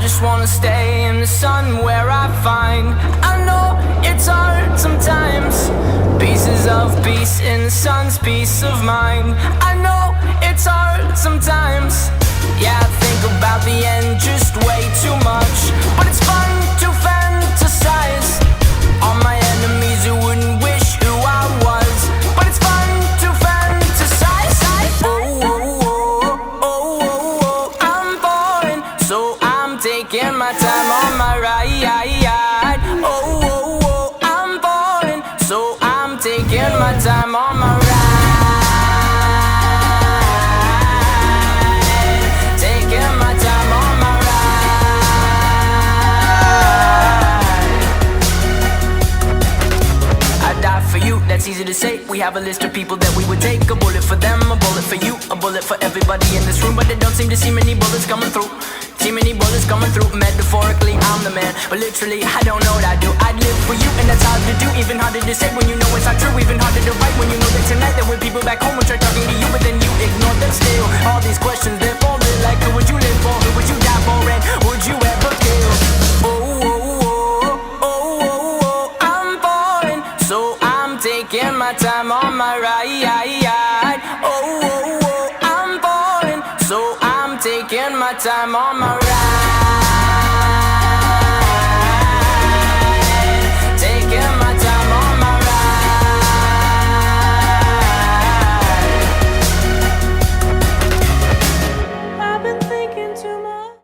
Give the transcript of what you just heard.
just wanna stay in the sun where I find. I know it's hard sometimes. Pieces of peace in the sun's peace of mind. I know it's hard sometimes. Yeah, I think about the end just way too much, but it's fun to fantasize on my enemies who wouldn't wish who I was. But it's fun to fantasize. Oh, oh, oh, oh, oh, oh. I'm falling, so I'm taking my time on my ride. Oh, oh, oh, I'm falling, so I'm taking my time on my ride. Taking my time on my ride. I die for you, that's easy to say. We have a list of people that we would take. A bullet for them, a bullet for you, a bullet for everybody in this room. But they don't seem to see many bullets coming through. See many bullets coming through. Metaphorically, I'm the man, but literally, I don't know what I do. I'd live for you, and that's hard to do. Even harder to say when you know it's not true. Even harder to write when you know that tonight there were people back home who tried talking to you, but then you ignore them still. All these questions, they're falling like, who would you live for? Who would you die for? And would you ever kill? Oh, oh, oh, oh, oh, oh, I'm falling, so I'm taking my time on my ride. Oh, oh, oh, I'm falling, so I'm taking my time on my ride. Taking my